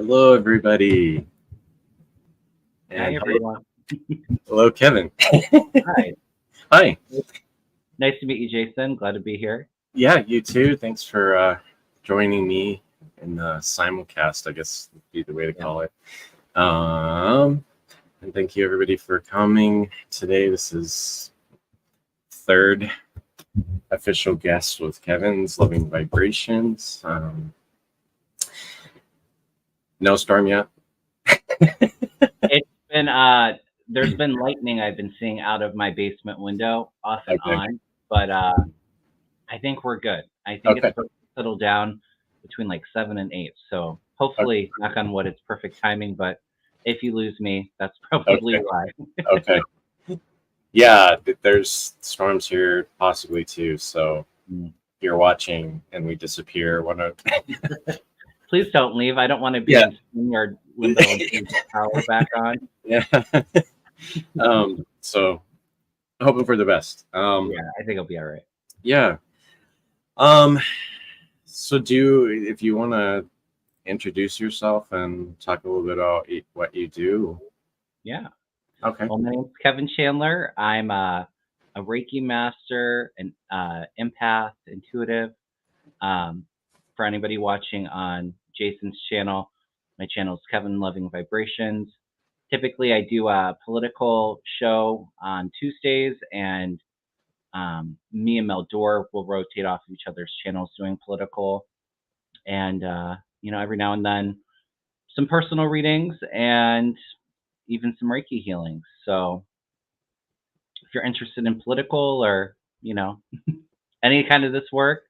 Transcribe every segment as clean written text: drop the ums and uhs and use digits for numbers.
Hello, everybody. Hi, And everyone. hello, Kevin. Hi. Hi. Nice to meet you, Jason. Glad to be here. Yeah, you too. Thanks for joining me in the simulcast, I guess would be the way to call it. And thank you, everybody, for coming today. This is third official guest with Kevin's Loving Vibrations. No storm yet? It's been there's been lightning I've been seeing out of my basement window off and Okay. on, but I think we're good. I think Okay. it's supposed to settle down between like 7 and 8. So hopefully, knock on wood, it's perfect timing. But if you lose me, that's probably Okay. why. Okay. Yeah, there's storms here possibly too. So if you're watching and we disappear, Please don't leave. I don't want to be in your window and turn the power back on. Yeah. So hoping for the best. Yeah, I think it'll be all right. Yeah. So if you want to introduce yourself and talk a little bit about what you do. Yeah. Okay. Well, my name's Kevin Chandler. I'm a Reiki master, an empath, intuitive. For anybody watching on Jason's channel, my channel is Kevin Loving Vibrations. Typically, I do a political show on Tuesdays, and me and Mel Dore will rotate off of each other's channels doing political. And, every now and then, some personal readings and even some Reiki healings. So if you're interested in political or, any kind of this work,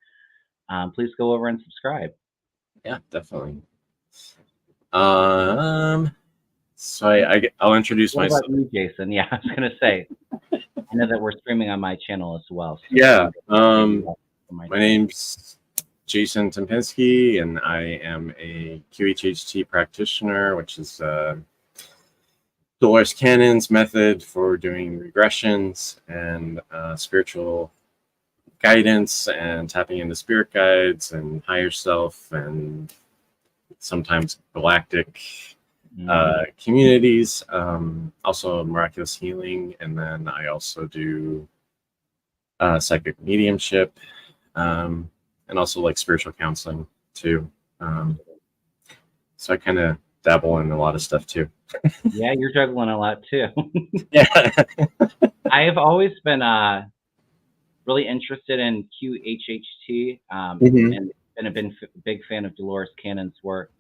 please go over and subscribe. Yeah, definitely. So I'll introduce What myself. about you, Jason? Yeah, I was going to say, I know that we're streaming on my channel as well. So Yeah. My name's Jason Tempinski, and I am a QHHT practitioner, which is Dolores Cannon's method for doing regressions and spiritual guidance and tapping into spirit guides and higher self and sometimes galactic communities. Also miraculous healing, and then I also do psychic mediumship, and also like spiritual counseling too. So I kind of dabble in a lot of stuff too. Yeah, you're juggling a lot too. Yeah. I have always been really interested in QHHT and been a big fan of Dolores Cannon's work.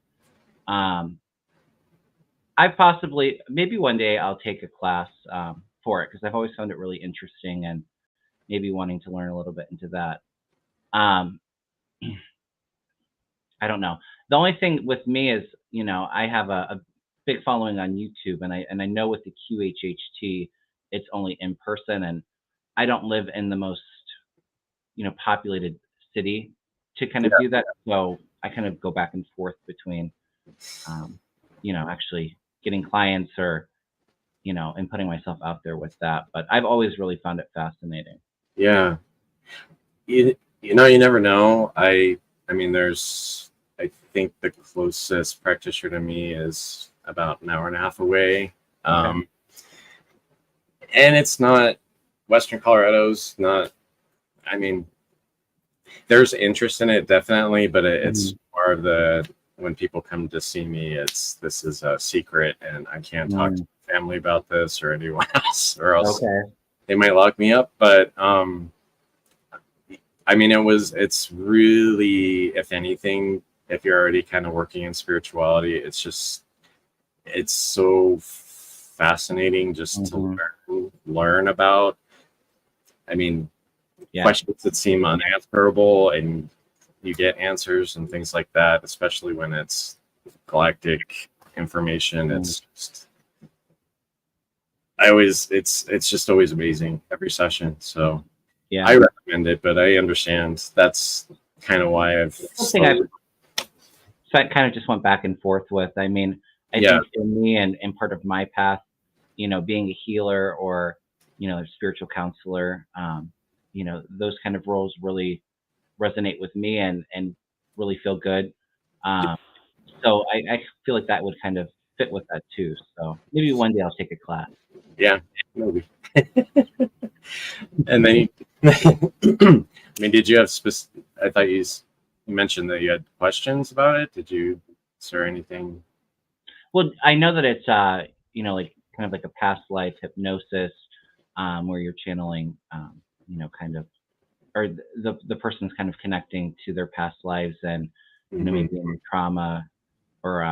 Maybe one day I'll take a class for it because I've always found it really interesting and maybe wanting to learn a little bit into that. I don't know. The only thing with me is, I have a big following on YouTube, and I know with the QHHT, it's only in person, and I don't live in the most, populated city to kind of do that. So I kind of go back and forth between, actually getting clients or, and putting myself out there with that. But I've always really found it fascinating. Yeah. You never know. I think the closest practitioner to me is about an hour and a half away. Okay. And it's not, Western Colorado's not, there's interest in it, definitely, but it's more of when people come to see me, this is a secret and I can't talk to my family about this or anyone else, or else they might lock me up. But it's really, if anything, if you're already kind of working in spirituality, it's so fascinating just to learn about. Questions that seem unanswerable, and you get answers and things like that, especially when it's galactic information. It's just always amazing every session. So yeah, I recommend it, but I understand that's kind of why So I kind of just went back and forth with. I think for me and part of my path, being a healer or, a spiritual counselor, those kind of roles really resonate with me and really feel good. So I feel like that would kind of fit with that too. So maybe one day I'll take a class. Yeah, maybe. And then, I mean, did you have I thought you mentioned that you had questions about it. Did you, is there anything? Well, I know that it's like kind of like a past life hypnosis, where you're channeling, kind of, or the person's kind of connecting to their past lives and Mhm. maybe any trauma or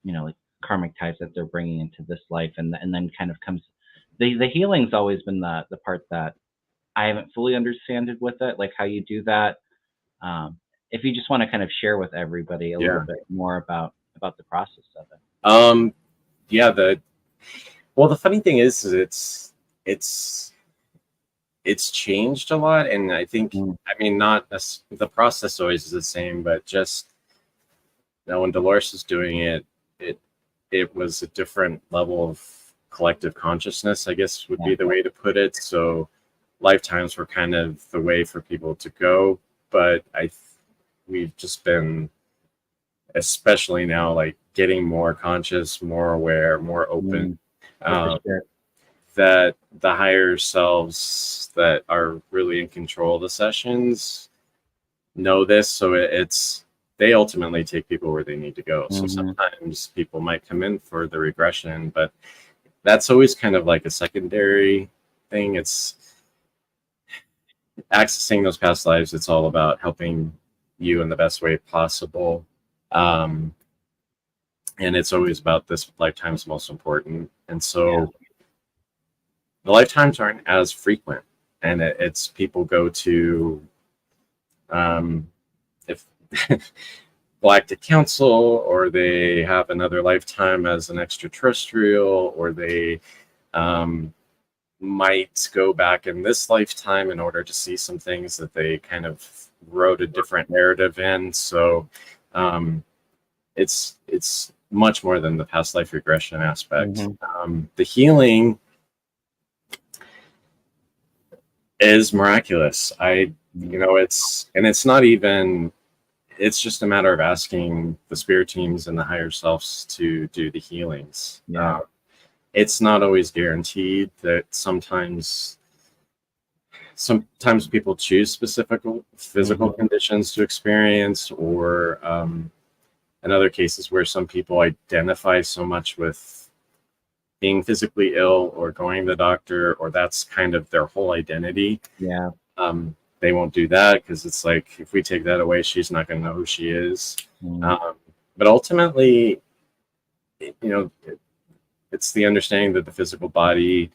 like karmic ties that they're bringing into this life, and then kind of comes the healing's always been the part that I haven't fully understood with it, like how you do that. Um, if you just want to kind of share with everybody a little Yeah. bit more about the process of it. Um, yeah, well, the funny thing is it's it's changed a lot, and I think, Mm, I mean, not the process always is the same, but just now when Dolores was doing it, it it was a different level of collective consciousness, I guess would yeah. be the way to put it. So lifetimes were kind of the way for people to go, but we've just been, especially now, like getting more conscious, more aware, more open. Mm, yeah, for Um, sure. that the higher selves that are really in control of the sessions know this, so it's they ultimately take people where they need to go. So Hmm. sometimes people might come in for the regression, but that's always kind of like a secondary thing. It's accessing those past lives. It's all about helping you in the best way possible. Um, and it's always about this lifetime's most important. And Yeah. so the lifetimes aren't as frequent, and it's people go to, um, if galactic council, or they have another lifetime as an extraterrestrial, or they um, might go back in this lifetime in order to see some things that they kind of wrote a different narrative in. So um, it's much more than the past life regression aspect. Hmm. The healing is miraculous. It's not even, it's just a matter of asking the spirit teams and the higher selves to do the healings. Yeah. It's not always guaranteed. That sometimes people choose specific physical Hmm. conditions to experience, or in other cases where some people identify so much with being physically ill or going to the doctor, or that's kind of their whole identity. Yeah. They won't do that because it's like, if we take that away, she's not going to know who she is. Mm, Um, but ultimately, you know, it's the understanding that the physical body,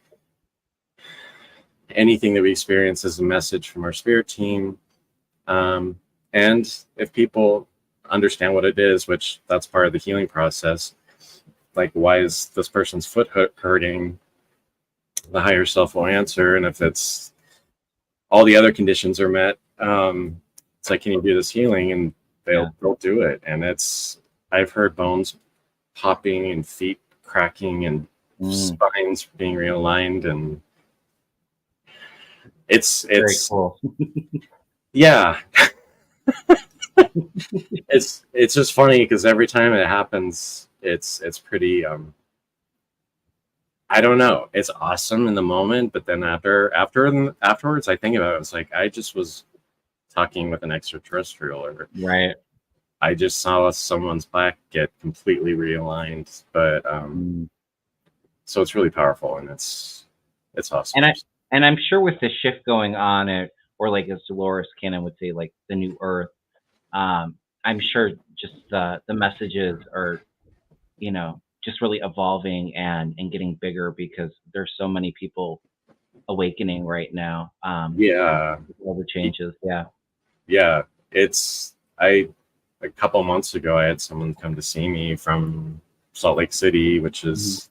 anything that we experience, is a message from our spirit team. Um, and if people understand what it is, which that's part of the healing process, like, why is this person's foot hurting? The higher self will answer. And if it's all the other conditions are met, it's like, can you do this healing? And yeah. they'll do it. And I've heard bones popping and feet cracking and Mm, spines being realigned, and very it's cool. yeah, it's just funny because every time it happens, it's pretty, I don't know, it's awesome in the moment, but then afterwards I think about it, it's like I just was talking with an extraterrestrial, or Right. I just saw someone's back get completely realigned. But Mm. so it's really powerful, and it's awesome. And I'm sure with the shift going on, or like as Dolores Cannon would say, like the new Earth. I'm sure just the messages are, just really evolving and getting bigger because there's so many people awakening right now. Yeah, With all the changes. Yeah. yeah, it's I a couple months ago I had someone come to see me from Salt Lake City, which Mhm. is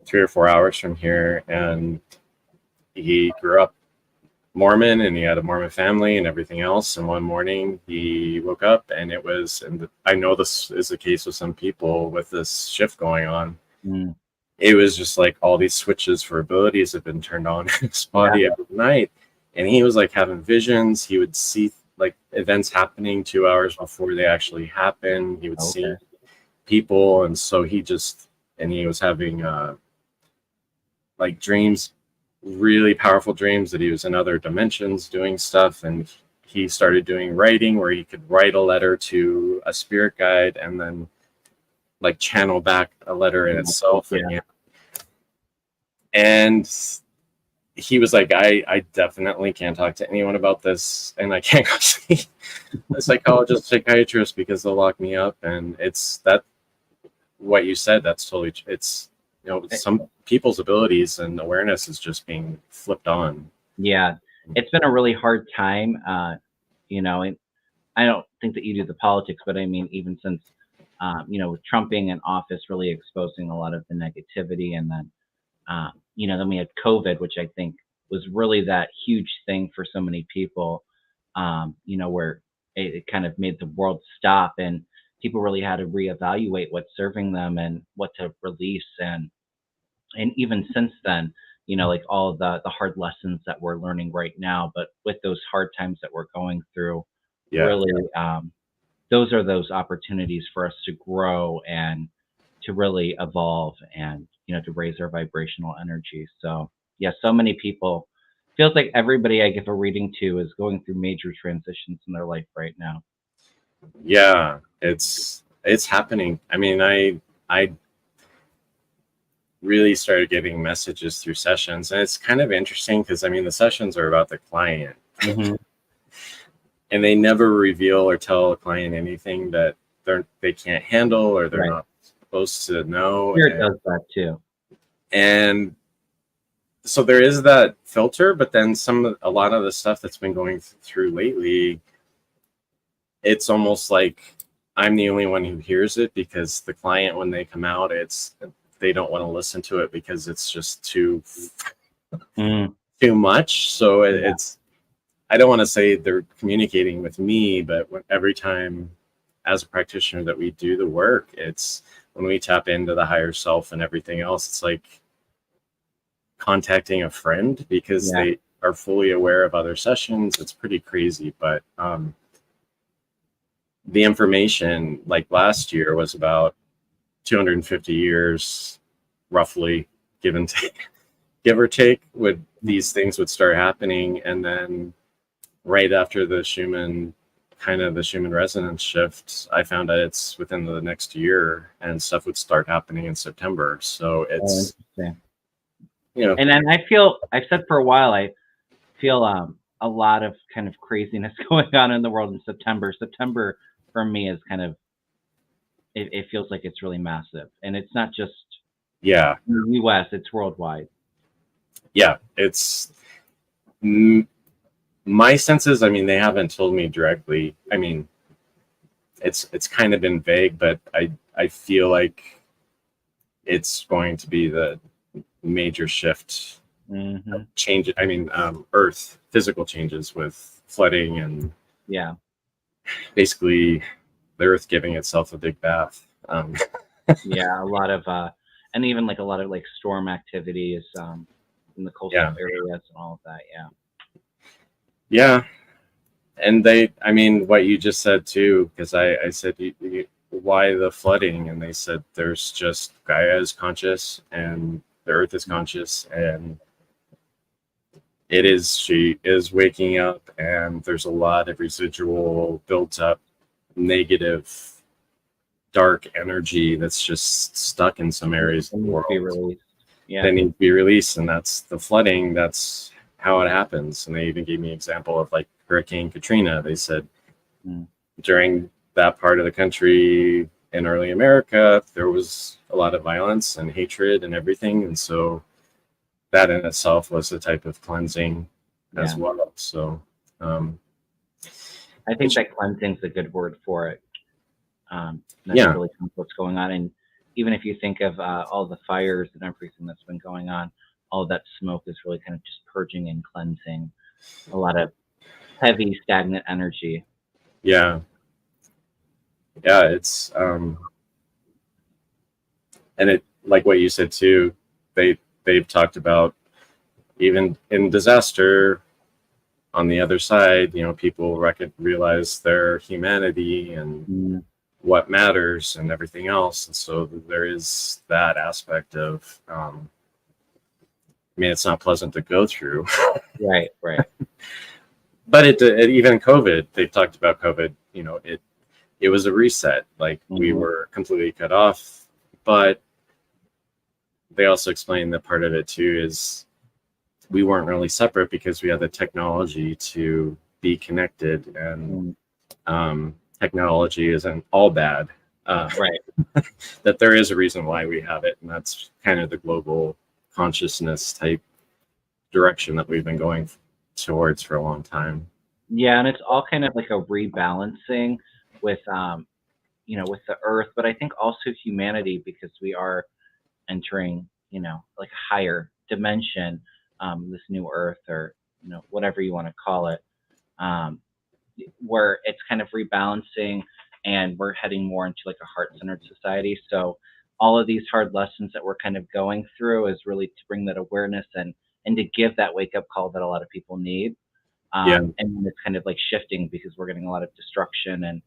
3 or 4 hours from here, and he grew up Mormon, and he had a Mormon family and everything else. And one morning he woke up, and I know this is the case with some people with this shift going on. Mm. It was just like all these switches for abilities have been turned on in his Yeah. body every night. And he was like having visions. He would see like events happening 2 hours before they actually happen. He would see Okay. people, and so he was having like dreams, really powerful dreams that he was in other dimensions doing stuff, and he started doing writing where he could write a letter to a spirit guide and then like channel back a letter in itself again. And he was like, I definitely can't talk to anyone about this, and I can't go see a psychologist, psychiatrist, because they'll lock me up. And it's that what you said, that's totally, it's, you know, some people's abilities and awareness is just being flipped on. Yeah, it's been a really hard time, you know, and I don't think that you do the politics, but I mean, even since, you know, with Trump being in office, really exposing a lot of the negativity, and then, you know, then we had COVID, which I think was really that huge thing for so many people, you know, where it kind of made the world stop, and people really had to reevaluate what's serving them and what to release. And even since then, you know, like all of the hard lessons that we're learning right now, but with those hard times that we're going through, really, those are those opportunities for us to grow and to really evolve, and, you know, to raise our vibrational energy. So yeah, so many people, feels like everybody I give a reading to is going through major transitions in their life right now. Yeah, it's happening. I mean, I really started getting messages through sessions, and it's kind of interesting because I mean the sessions are about the client. And they never reveal or tell a client anything that they can't handle or they're not supposed to know. Spirit does that too. And so there is that filter, but then a lot of the stuff that's been going through lately, it's almost like I'm the only one who hears it, because the client, when they come out, they don't want to listen to it because it's just too much. So it's, I don't want to say they're communicating with me, but every time as a practitioner that we do the work, it's when we tap into the higher self and everything else, it's like contacting a friend, because they are fully aware of other sessions. It's pretty crazy. But the information, like last year, was about 250 years, roughly, give or take, these things would start happening. And then right after the Schumann resonance shift, I found that it's within the next year, and stuff would start happening in September. So it's, you know, and then I've said for a while, I feel a lot of kind of craziness going on in the world in September. September for me is kind of, it feels like it's really massive, and it's not just in the US, it's worldwide. Yeah, it's my senses. I mean, they haven't told me directly. I mean, it's kind of been vague, but I feel like it's going to be the major shift, change. I mean, Earth physical changes with flooding and basically the Earth giving itself a big bath. A lot of and even like a lot of like storm activities in the coastal areas and all of that. And I mean, what you just said too, because I said, why the flooding? And they said, there's just Gaia is conscious and the Earth is conscious, and she is waking up, and there's a lot of residual built up negative dark energy that's just stuck in some areas of the world. They need to be released, and that's the flooding. That's how it happens. And they even gave me an example of like Hurricane Katrina. They said during that part of the country in early America, there was a lot of violence and hatred and everything. And so that in itself was a type of cleansing as well. So I think that cleansing is a good word for it. That's really what's going on. And even if you think of all the fires and everything that's been going on, all that smoke is really kind of just purging and cleansing a lot of heavy, stagnant energy. It's and it, like what you said too, they've talked about even in disaster, on the other side, you know, people realize their humanity, and what matters and everything else. And so there is that aspect of, I mean, it's not pleasant to go through. Right. But it even COVID, they talked about COVID, you know, it was a reset. Like we were completely cut off, but they also explained that part of it too is we weren't really separate because we had the technology to be connected, and technology isn't all bad. Right. That there is a reason why we have it, and that's kind of the global consciousness type direction that we've been going towards for a long time. Yeah, and it's all kind of like a rebalancing with you know, with the earth, but I think also humanity, because we are entering, you know, like a higher dimension, this new earth, or, you know, whatever you want to call it, um, where it's kind of rebalancing, and we're heading more into like a heart-centered society. So all of these hard lessons that we're kind of going through is really to bring that awareness and to give that wake-up call that a lot of people need. Yeah, And it's kind of like shifting because we're getting a lot of destruction, and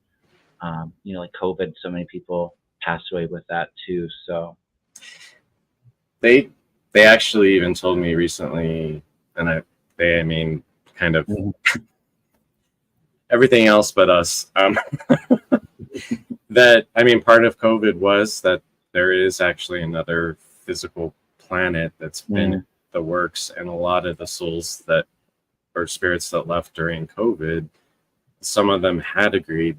you know, like COVID, so many people passed away with that too. So they actually even told me recently, and I mean, kind of everything else but us. That, I mean, part of COVID was that there is actually another physical planet that's been in the works, and a lot of the souls that, or spirits that left during COVID, some of them had agreed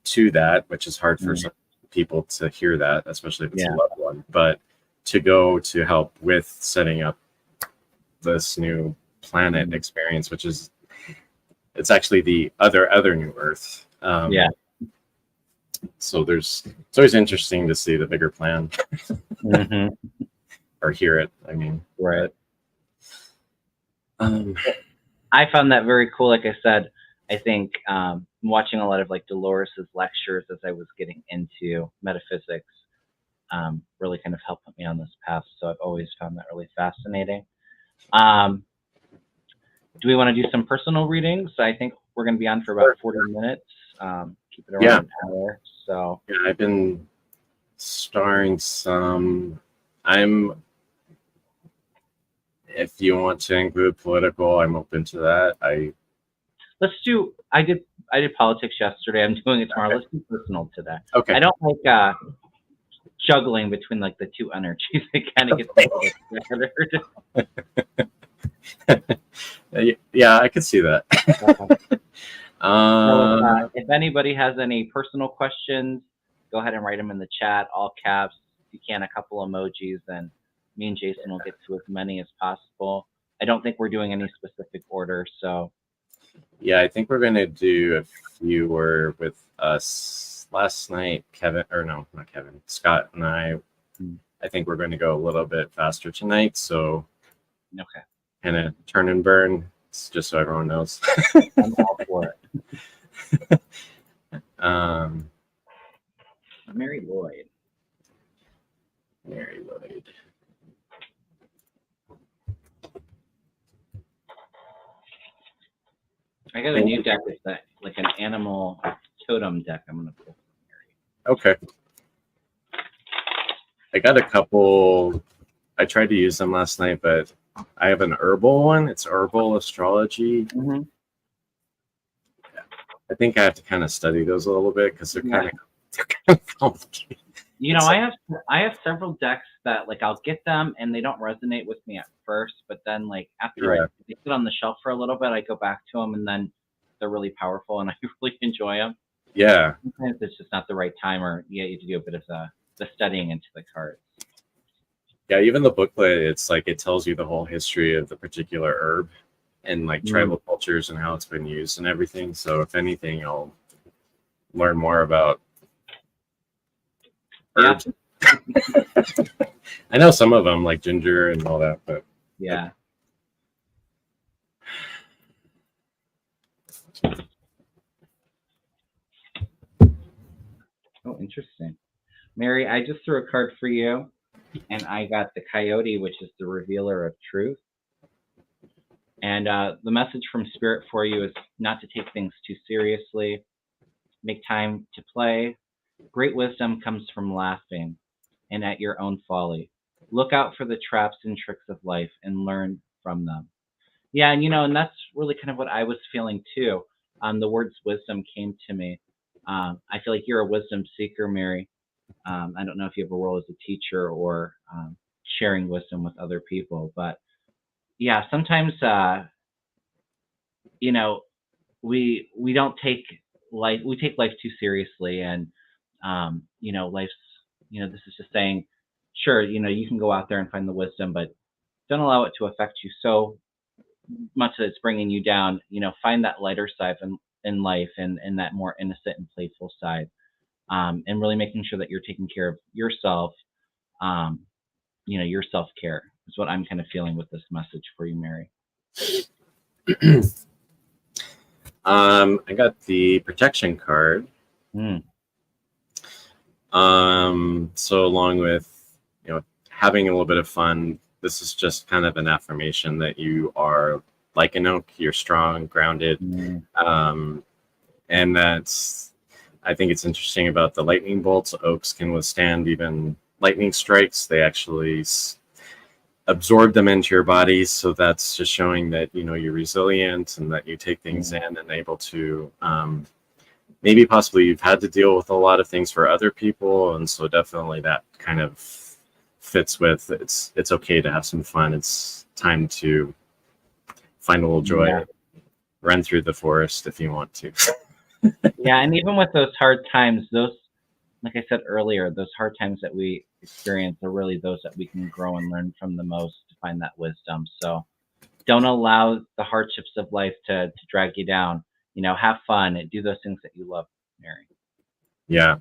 to that, which is hard for some people to hear that, especially if it's a loved one, but to go to help with setting up this new planet experience, which is, it's actually the other new Earth. So it's always interesting to see the bigger plan or hear it. I mean, right. But, I found that very cool. Like I said, I think watching a lot of like Dolores's lectures as I was getting into metaphysics really kind of helped put me on this path. So I've always found that really fascinating. Do we want to do some personal readings? I think we're going to be on for about 40 minutes. Keep it around an hour. So yeah, I've been starring some. If you want to include political, I'm open to that. let's do. I did politics yesterday. I'm doing it tomorrow. Let's do personal today. Okay. I don't like juggling between like the two energies. It kind of gets together. Yeah, I could see that. So, if anybody has any personal questions, go ahead and write them in the chat, all caps. If you can, a couple emojis, and me and Jason will get to as many as possible. I don't think we're doing any specific order, so. Yeah, I think we're going to do, if you were with us last night, Scott and I think we're going to go a little bit faster tonight. So, okay. Kind of turn and burn, just so everyone knows. I'm all for it. Mary Lloyd. I got a new deck that's like an animal totem deck. I'm gonna pull. Okay. I got a couple. I tried to use them last night, but I have an herbal one. It's herbal astrology. I think I have to kind of study those a little bit because they're kind of complicated. You know, I have several decks that like I'll get them and they don't resonate with me at first, but then like after they sit on the shelf for a little bit, I go back to them and then they're really powerful and I really enjoy them. Yeah. Sometimes it's just not the right time, or you have to do a bit of the studying into the cards. Yeah, even the booklet, it's like it tells you the whole history of the particular herb and like tribal cultures and how it's been used and everything. So if anything, I'll learn more about herbs. I know some of them, like ginger and all that, but yeah. Oh, interesting. Mary, I just threw a card for you, and I got the Coyote, which is the revealer of truth. And the message from Spirit for you is not to take things too seriously. Make time to play, Great wisdom comes from laughing and at your own folly. Look out for the traps and tricks of life and learn from them. Yeah, and and that's really kind of what I was feeling too. The words wisdom came to me. I feel like you're a wisdom seeker, Mary. I don't know if you have a role as a teacher or sharing wisdom with other people, but yeah, sometimes you know we don't take life we take life too seriously, and life's this is just saying, sure, you can go out there and find the wisdom, but don't allow it to affect you so much that it's bringing you down. Find that lighter side in life, and that more innocent and playful side, and really making sure that you're taking care of yourself. um, your self-care is what I'm kind of feeling with this message for you, Mary. I got the protection card. So along with, having a little bit of fun, this is just kind of an affirmation that you are like an oak, you're strong, grounded. And I think it's interesting about the lightning bolts. Oaks can withstand even lightning strikes. They actually absorb them into your body. So that's just showing that, you're resilient and that you take things in and able to, maybe possibly you've had to deal with a lot of things for other people. And so definitely that kind of fits with it's okay to have some fun. It's time to find a little joy. Yeah. Run through the forest if you want to. Yeah, and even with those hard times, like I said earlier, those hard times that we experience are really those that we can grow and learn from the most, to find that wisdom. So don't allow the hardships of life to drag you down. Have fun and do those things that you love, Mary. Yeah.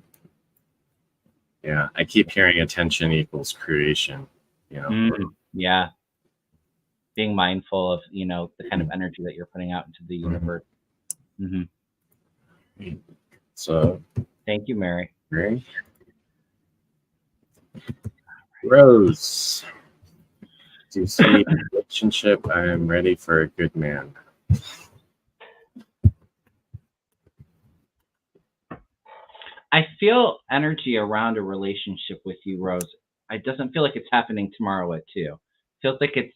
I keep hearing attention equals creation. Yeah. Being mindful of the kind of energy that you're putting out into the universe. So thank you, Mary. Rose, do you see relationship? I am ready for a good man. I feel energy around a relationship with you, Rose. It doesn't feel like it's happening tomorrow at 2. It feels like it's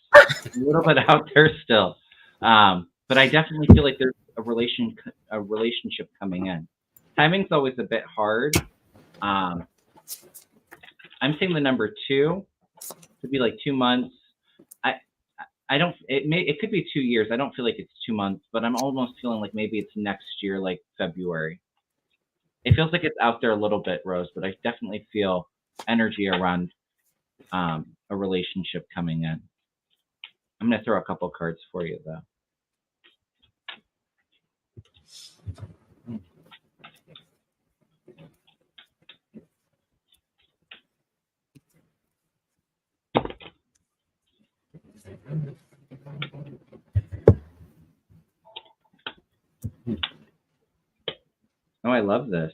a little bit out there still. But I definitely feel like there's a relationship coming in. Timing's always a bit hard. I'm saying the number 2 could be like 2 months. It could be 2 years. I don't feel like it's 2 months, but I'm almost feeling like maybe it's next year, like February. It feels like it's out there a little bit, Rose, but I definitely feel energy around a relationship coming in. I'm going to throw a couple cards for you, though. Oh, I love this.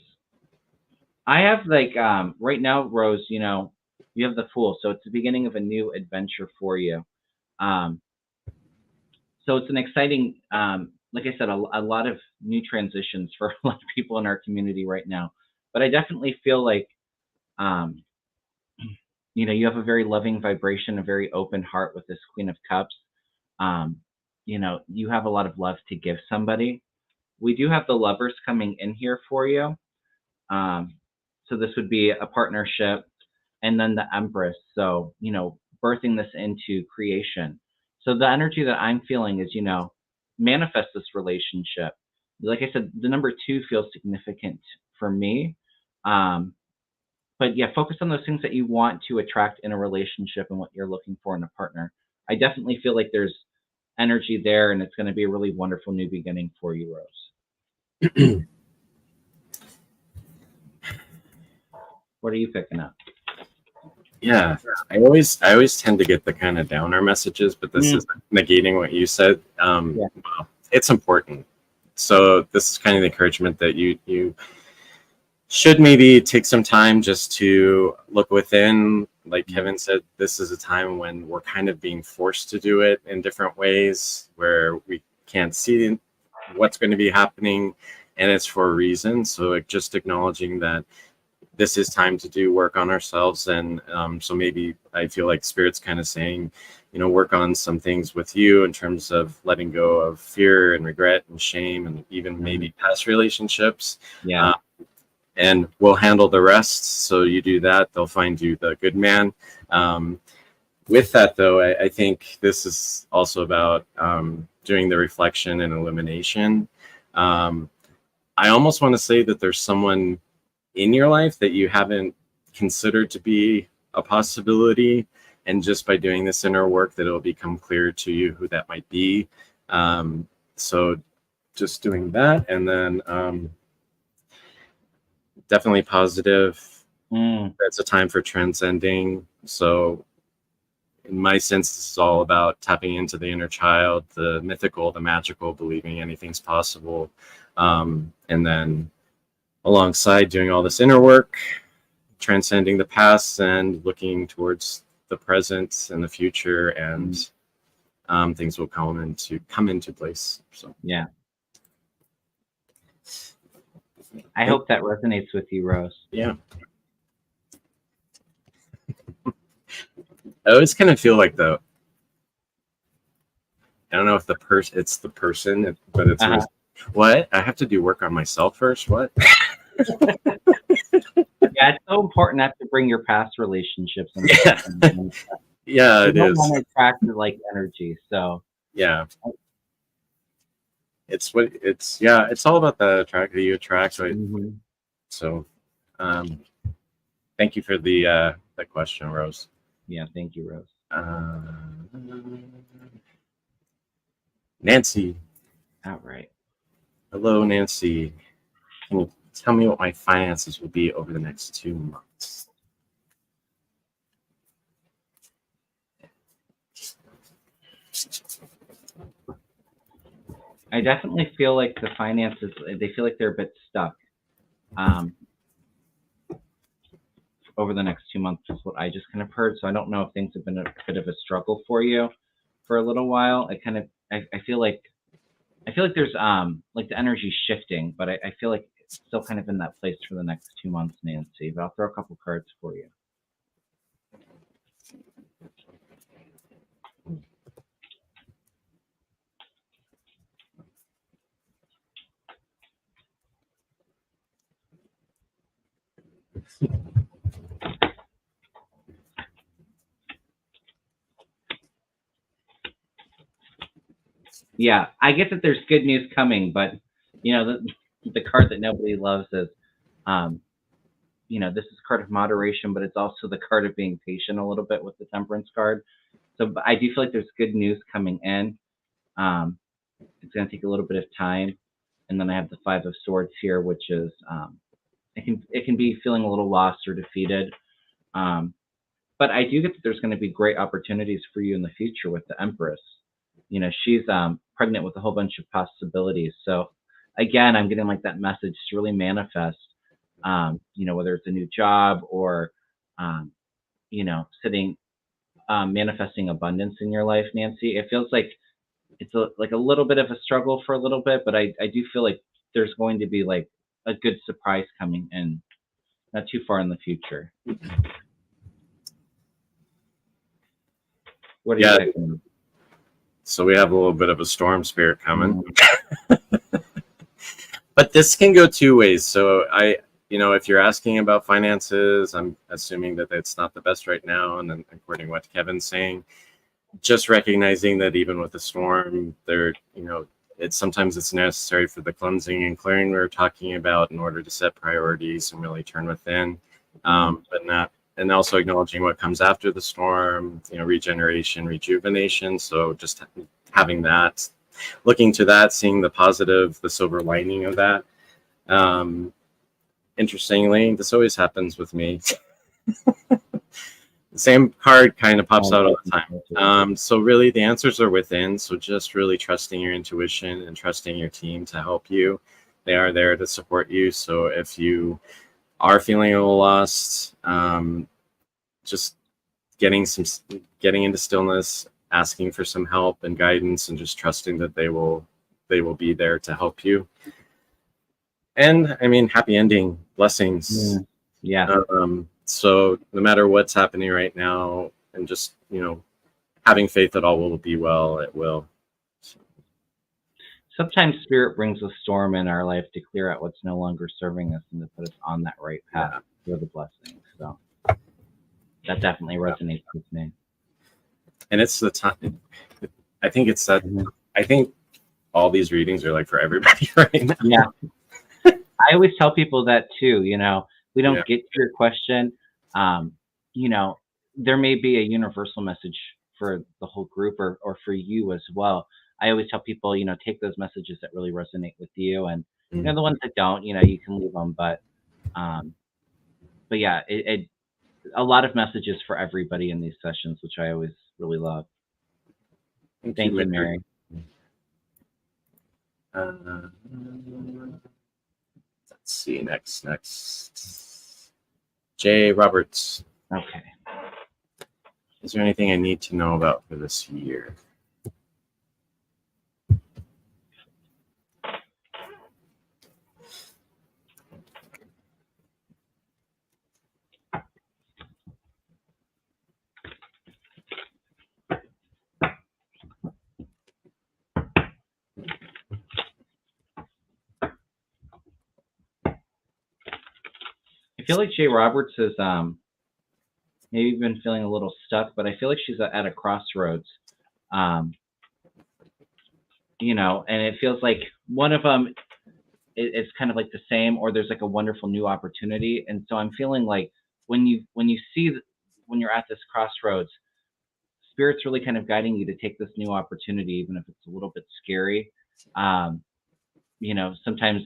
I have right now, Rose, you have the Fool, so it's the beginning of a new adventure for you. So it's an exciting, like I said, a lot of new transitions for a lot of people in our community right now. But I definitely feel like, you have a very loving vibration, a very open heart with this Queen of Cups. You have a lot of love to give somebody. We do have the Lovers coming in here for you. So this would be a partnership, and then the Empress. So, birthing this into creation. So the energy that I'm feeling is, manifest this relationship. Like I said, the number 2 feels significant for me. But yeah, focus on those things that you want to attract in a relationship and what you're looking for in a partner. I definitely feel like there's energy there, and it's going to be a really wonderful new beginning for you, Rose. What are you picking up? Yeah, I always tend to get the kind of downer messages, but this is negating what you said. Well, it's important. So this is kind of the encouragement that you should maybe take some time just to look within. Like Kevin said, this is a time when we're kind of being forced to do it in different ways where we can't see what's going to be happening, and it's for a reason. So just acknowledging that, this is time to do work on ourselves. And so maybe I feel like Spirit's kind of saying, work on some things with you in terms of letting go of fear and regret and shame and even maybe past relationships. Yeah. And we'll handle the rest. So you do that, they'll find you the good man. With that, though, I think this is also about doing the reflection and elimination. I almost want to say that there's someone in your life that you haven't considered to be a possibility. And just by doing this inner work, that it'll become clear to you who that might be. So just doing that, and then definitely positive. It's a time for transcending. So in my sense, this is all about tapping into the inner child, the mythical, the magical, believing anything's possible. And then alongside doing all this inner work, transcending the past and looking towards the present and the future, and things will come into place. So yeah. I hope that resonates with you, Rose. Yeah. I always kind of feel like I don't know if it's the person, but it's what? I have to do work on myself first? What? Yeah, it's so important not to bring your past relationships in. Yeah, it is. Want to attract the energy, so yeah. It's all about the attract that you attract. So, thank you for the question, Rose. Yeah, thank you, Rose. Nancy. All right. Hello, Nancy. Can you tell me what my finances will be over the next 2 months? I definitely feel like the finances, they feel like they're a bit stuck over the next 2 months is what I just kind of heard. So I don't know if things have been a bit of a struggle for you for a little while. I feel like there's like the energy shifting, but I feel like it's still kind of in that place for the next 2 months, Nancy. But I'll throw a couple cards for you. Yeah, I get that there's good news coming, but the card that nobody loves is, this is card of moderation, but it's also the card of being patient a little bit with the Temperance card. So I do feel like there's good news coming in. It's going to take a little bit of time, and then I have the Five of Swords here, which is it can be feeling a little lost or defeated. But I do get that there's going to be great opportunities for you in the future with the Empress. She's pregnant with a whole bunch of possibilities. So again, I'm getting like that message to really manifest, whether it's a new job or, manifesting abundance in your life, Nancy. It feels like it's a little bit of a struggle for a little bit, but I do feel like there's going to be like a good surprise coming in not too far in the future. What do you think? So we have a little bit of a storm spirit coming. But this can go two ways. So if you're asking about finances, I'm assuming that it's not the best right now. And then according to what Kevin's saying, just recognizing that even with the storm, sometimes it's necessary for the cleansing and clearing we were talking about in order to set priorities and really turn within, and also acknowledging what comes after the storm, regeneration, rejuvenation. So just having that, looking to that, seeing the positive, the silver lining of that. Interestingly, this always happens with me. The same card kind of pops out all the time. So really the answers are within. So just really trusting your intuition and trusting your team to help you. They are there to support you. So if you are feeling a little lost, just getting into stillness, asking for some help and guidance, and just trusting that they will be there to help you. And I mean, happy ending, blessings. Yeah. So no matter what's happening right now, and just, having faith that all will be well, it will. So, Sometimes spirit brings a storm in our life to clear out what's no longer serving us and to put us on that right path for the blessing. So that definitely resonates with me. And it's the time. I think it's that. I think all these readings are like for everybody right now. Yeah. I always tell people that too. We don't get to your question. There may be a universal message for the whole group or for you as well. I always tell people, take those messages that really resonate with you, and the ones that don't, you can leave them. But yeah, a lot of messages for everybody in these sessions, which I always really love. Thank you, Mary. Let's see, next. Jay Roberts. Okay. Is there anything I need to know about for this year? I feel like Jay Roberts has maybe been feeling a little stuck, but I feel like she's at a crossroads. And it feels like one of them is kind of like the same, or there's like a wonderful new opportunity. And so I'm feeling like when you're at this crossroads, Spirit's really kind of guiding you to take this new opportunity, even if it's a little bit scary. Sometimes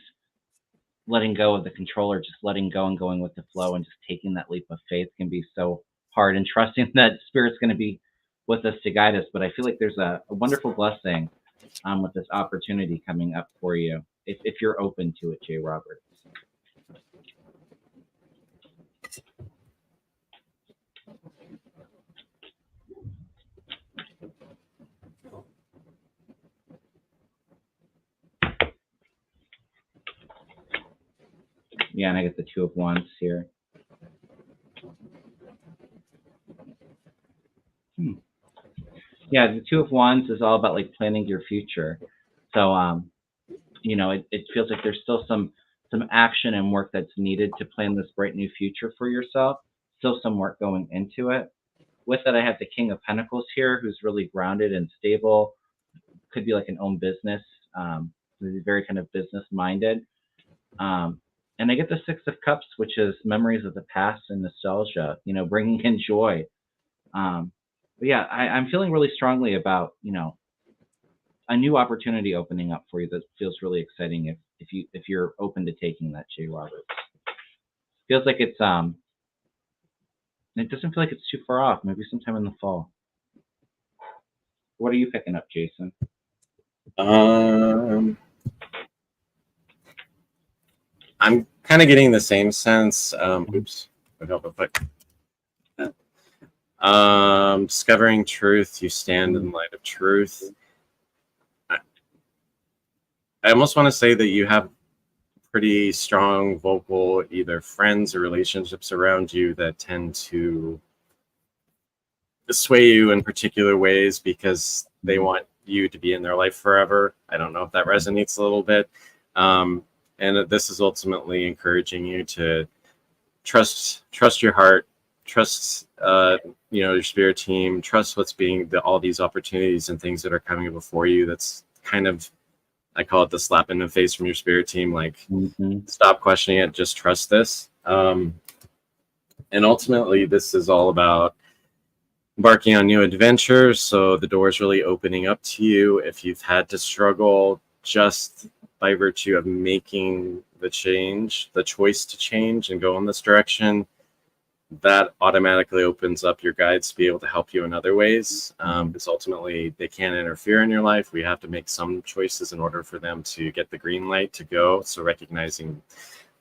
letting go of the control, or just letting go and going with the flow and just taking that leap of faith can be so hard, and trusting that Spirit's going to be with us to guide us. But I feel like there's a wonderful blessing with this opportunity coming up for you, if you're open to it, Jay Roberts. Yeah, and I get the Two of Wands here. Yeah, the Two of Wands is all about like planning your future. So, it feels like there's still some action and work that's needed to plan this bright new future for yourself. Still some work going into it. With it, I have the King of Pentacles here, who's really grounded and stable. Could be like an own business. He's very kind of business minded. And I get the Six of Cups, which is memories of the past and nostalgia, bringing in joy. But yeah, I'm feeling really strongly about, a new opportunity opening up for you that feels really exciting if you're open to taking that, Jay Roberts. Feels like it doesn't feel like it's too far off, maybe sometime in the fall. What are you picking up, Jason? I'm kind of getting the same sense. Oops, would help if discovering truth. You stand in light of truth. I almost want to say that you have pretty strong vocal either friends or relationships around you that tend to sway you in particular ways because they want you to be in their life forever. I don't know if that resonates a little bit. And this is ultimately encouraging you to trust your heart, trust your spirit team, trust what's being all these opportunities and things that are coming before you. That's kind of, I call it the slap in the face from your spirit team. Like, stop questioning it, just trust this. And ultimately, this is all about embarking on new adventures. So the door's really opening up to you. If you've had to struggle just by virtue of making the choice to change and go in this direction, that automatically opens up your guides to be able to help you in other ways. Because ultimately they can't interfere in your life. We have to make some choices in order for them to get the green light to go. So recognizing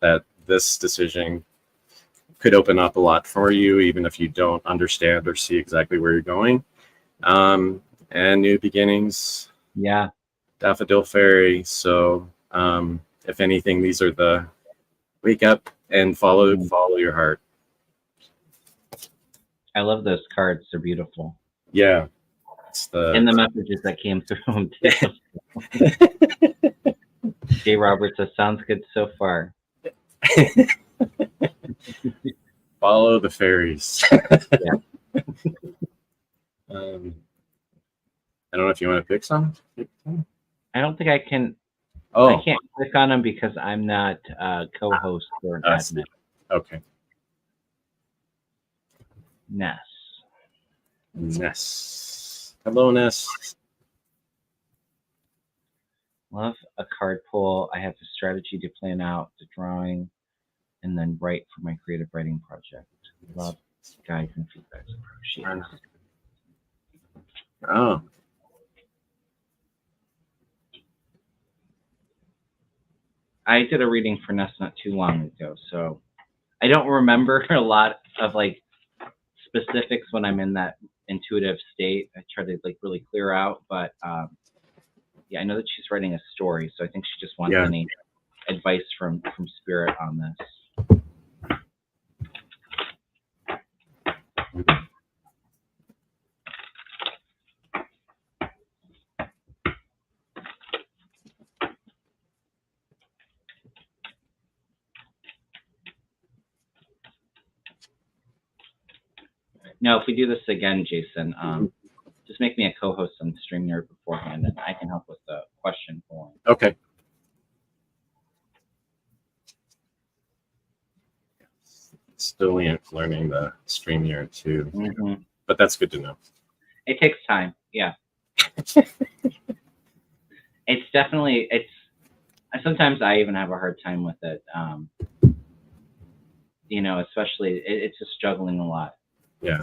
that this decision could open up a lot for you, even if you don't understand or see exactly where you're going. And new beginnings. Yeah. Daffodil Fairy. So if anything, these are the wake up, and follow your heart. I love those cards. They're beautiful. Yeah. It's And the messages that came through them too. Jay Roberts says, sounds good so far. Follow the fairies. Yeah. I don't know if you want to pick some. I don't think I can. Oh, I can't click on them because I'm not a co-host or an admin. Okay. Ness. Hello, Ness. Love a card pull. I have a strategy to plan out the drawing and then write for my creative writing project. Love guides and feedbacks. Appreciate it. Oh. I did a reading for Ness not too long ago, so I don't remember a lot of like specifics when I'm in that intuitive state. I try to like really clear out, but yeah, I know that she's writing a story, so I think she just wants any advice from spirit on this. No, if we do this again, Jason, just make me a co-host on StreamYard beforehand, and I can help with the question form. Okay. Still learning the StreamYard too, but that's good to know. It takes time, yeah. It's definitely sometimes I even have a hard time with it. You know, especially it's just juggling a lot. Yeah.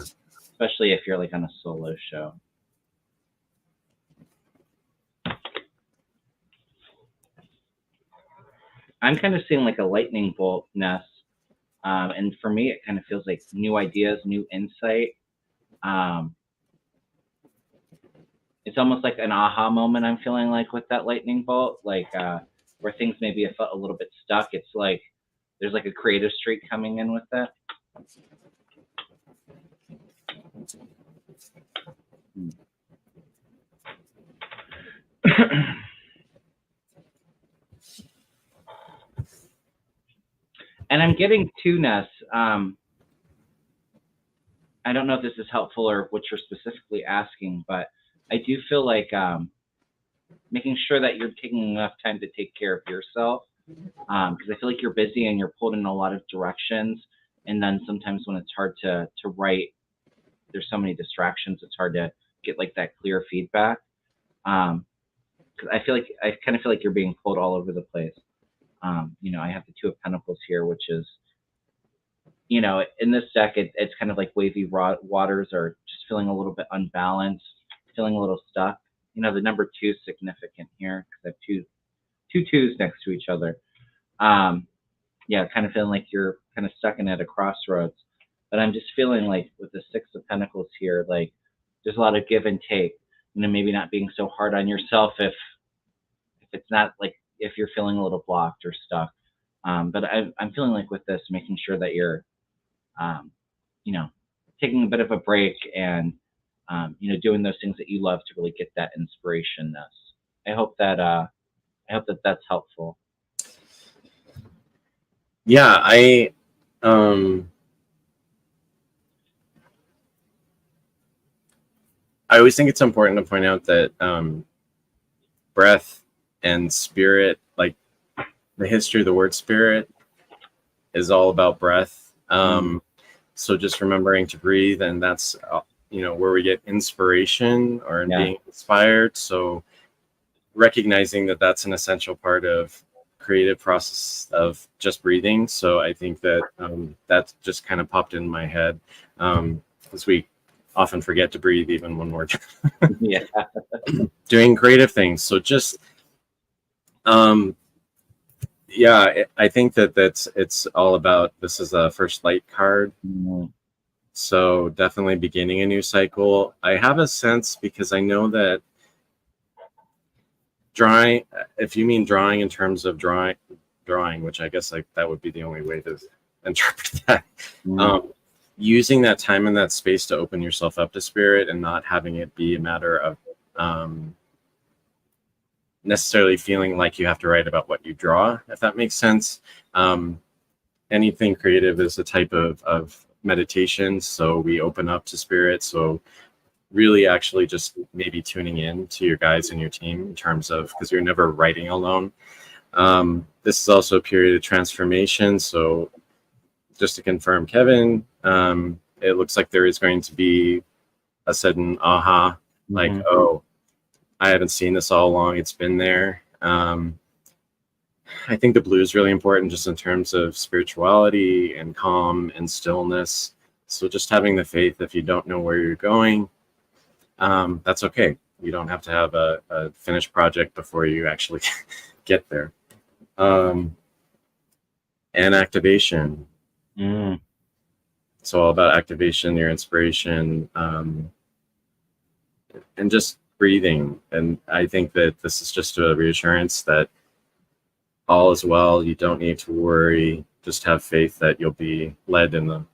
Especially if you're like on a solo show. I'm kind of seeing like a lightning bolt, Ness. And for me, it kind of feels like new ideas, new insight. It's almost like an aha moment I'm feeling like with that lightning bolt, like where things maybe have felt a little bit stuck. It's like there's like a creative streak coming in with that. And I'm getting to Ness. I don't know if this is helpful or what you're specifically asking, but I do feel like making sure that you're taking enough time to take care of yourself, because I feel like you're busy and you're pulled in a lot of directions. And then sometimes when it's hard to write, there's so many distractions. It's hard to get like that clear feedback. Because I kind of feel like you're being pulled all over the place. You know, I have the Two of Pentacles here, which is, you know, in this deck, it's kind of like wavy waters or just feeling a little bit unbalanced, feeling a little stuck. You know, the number 2 is significant here because I have two twos next to each other. Yeah, kind of feeling like you're kind of stuck in at a crossroads. But I'm just feeling like with the 6 of Pentacles here, like there's a lot of give and take. You know, maybe not being so hard on yourself if it's not like if you're feeling a little blocked or stuck. But I'm feeling like with this, making sure that you're, you know, taking a bit of a break and, you know, doing those things that you love to really get that inspiration. I hope that that's helpful. Yeah, I always think it's important to point out that breath and spirit, like the history of the word spirit is all about breath. So just remembering to breathe, and that's you know, where we get inspiration or being inspired. So recognizing that that's an essential part of creative process of just breathing. So I think that that just kind of popped in my head, because we often forget to breathe even when we're doing creative things. So just yeah, I think that it's all about, this is a first light card. So definitely beginning a new cycle. I have a sense, because I know that drawing, if you mean drawing in terms of drawing, drawing, which I guess like that would be the only way to interpret that. Mm. Using that time and that space to open yourself up to spirit and not having it be a matter of necessarily feeling like you have to write about what you draw, if that makes sense. Anything creative is a type of meditation, so we open up to spirit. So really actually just maybe tuning in to your guys and your team in terms of, because you're never writing alone. This is also a period of transformation. So just to confirm, Kevin, it looks like there is going to be a sudden aha, like, oh, I haven't seen this all along. It's been there. I think the blue is really important just in terms of spirituality and calm and stillness. So just having the faith, if you don't know where you're going, that's okay. You don't have to have a finished project before you actually get there. And activation. So all about activation, your inspiration, and just breathing. And I think that this is just a reassurance that all is well. You don't need to worry. Just have faith that you'll be led in the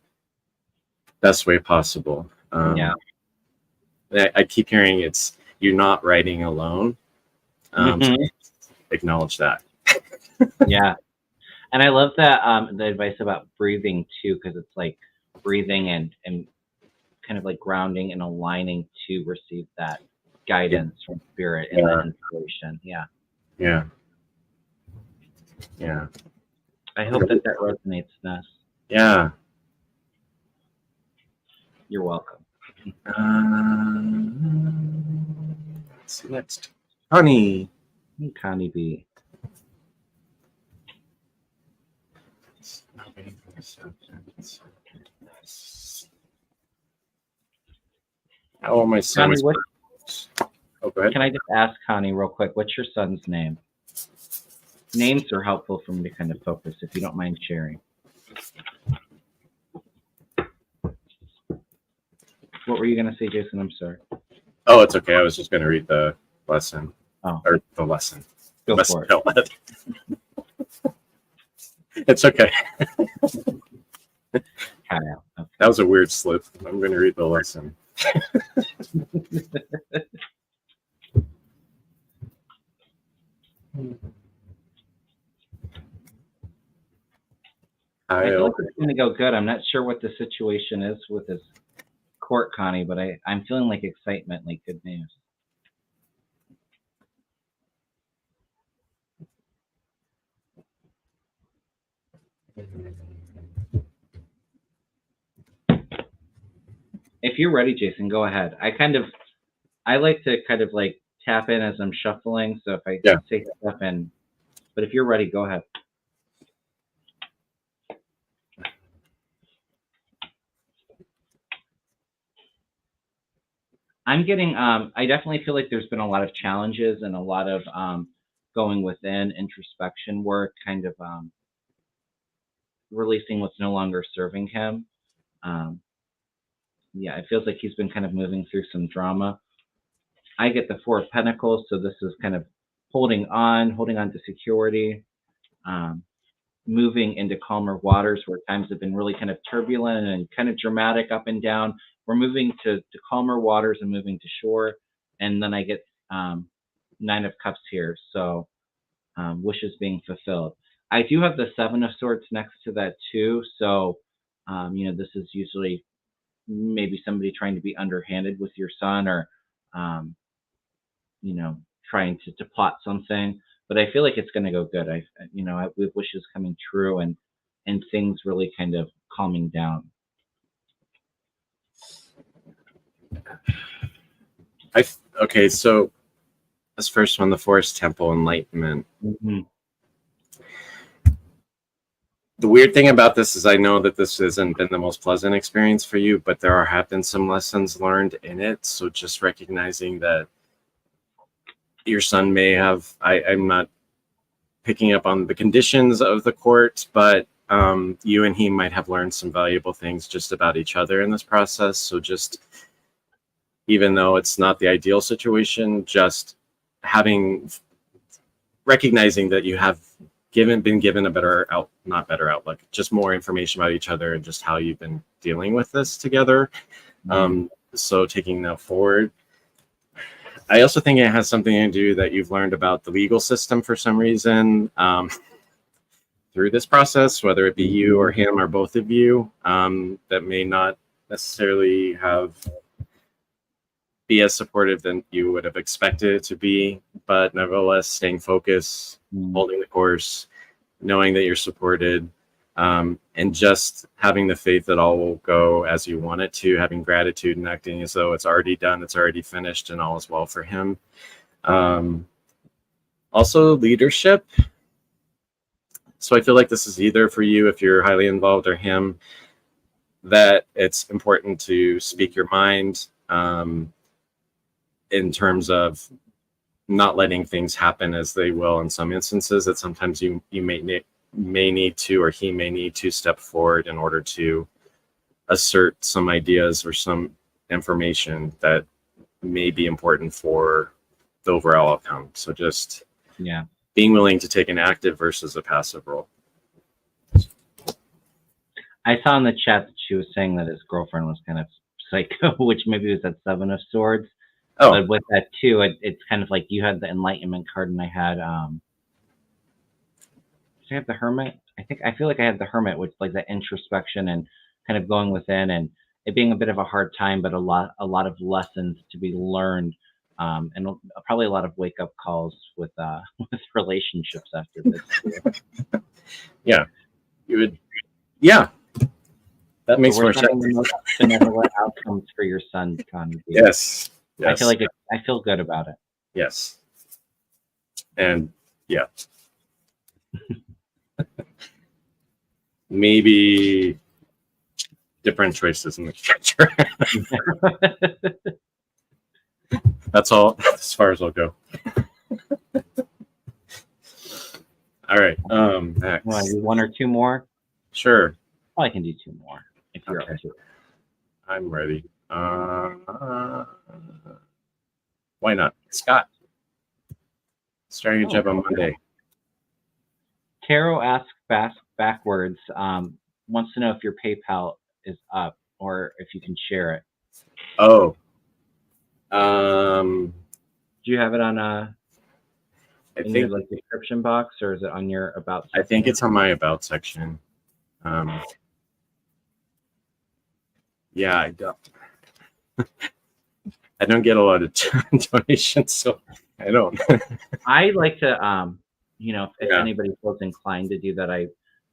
best way possible. I keep hearing you're not writing alone. So acknowledge that. Yeah. And I love that the advice about breathing too, because it's like breathing and kind of like grounding and aligning to receive that guidance from spirit and that inspiration. Yeah. I hope that resonates, Ness. Yeah. You're welcome. Let's see next. Connie. Connie B. How am I son? Oh, go ahead. Can I just ask Connie real quick, what's your son's name? Names are helpful for me to kind of focus, if you don't mind sharing. What were you going to say, Jason? I'm sorry. Oh, it's okay. I was just going to read the lesson. Oh. Or the lesson. Go for it. It's okay. Kyle. Okay. That was a weird slip. I'm going to read the lesson. I feel like it's going to go good. I'm not sure what the situation is with this court, Connie, but I'm feeling like excitement, like good news. If you're ready, Jason, go ahead. I like to kind of like tap in as I'm shuffling. So if I say stuff in, but if you're ready, go ahead. I'm getting, I definitely feel like there's been a lot of challenges and a lot of going within, introspection work, kind of releasing what's no longer serving him. Yeah, it feels like he's been kind of moving through some drama. I get the Four of Pentacles, so this is kind of holding on to security, moving into calmer waters where times have been really kind of turbulent and kind of dramatic up and down. We're moving to calmer waters and moving to shore. And then I get Nine of Cups here, so wishes being fulfilled. I do have the Seven of Swords next to that too, so this is usually maybe somebody trying to be underhanded with your son or trying to plot something, but I feel like it's going to go good. I with wishes coming true and things really kind of calming down. Okay, so this first one, the Forest Temple, Enlightenment. The weird thing about this is I know that this hasn't been the most pleasant experience for you, but there have been some lessons learned in it. So just recognizing that your son may have, I'm not picking up on the conditions of the court, but you and he might have learned some valuable things just about each other in this process. So just, even though it's not the ideal situation, just recognizing that you have been given a not better outlook, just more information about each other and just how you've been dealing with this together. So taking that forward, I also think it has something to do that you've learned about the legal system for some reason through this process, whether it be you or him or both of you, that may not necessarily be as supportive than you would have expected it to be, but nevertheless staying focused, holding the course, knowing that you're supported, and just having the faith that all will go as you want it to, having gratitude and acting as though it's already done, it's already finished, and all is well for him. Also leadership. So I feel like this is either for you if you're highly involved or him, that it's important to speak your mind, in terms of not letting things happen as they will in some instances, that sometimes you may need to, or he may need to step forward in order to assert some ideas or some information that may be important for the overall outcome. So just being willing to take an active versus a passive role. I saw in the chat that she was saying that his girlfriend was kind of psycho, which maybe was that Seven of Swords. Oh, but with that too, it's kind of like you had the Enlightenment card, and I had did I have the Hermit? I feel like I had the Hermit, which like that introspection and kind of going within, and it being a bit of a hard time, but a lot of lessons to be learned, and probably a lot of wake up calls with relationships after this. Yeah, you would. Yeah, that makes more sense. The most benevolent outcomes for your son, Connie. Yes. I feel like I feel good about it. Yes. And yeah. Maybe different choices in the future. That's all as far as I'll go. All right. Next. Want to do one or two more? Sure. Oh, I can do two more if you're up to it. I'm ready. Why not? Scott. Starting a job on Monday. Taro asks backwards, wants to know if your PayPal is up or if you can share it. Oh. Do you have it on in your like description box, or is it on your about section? I think it's on my about section. Yeah, I don't. I don't get a lot of donations, so I don't. I like to, if anybody feels inclined to do that,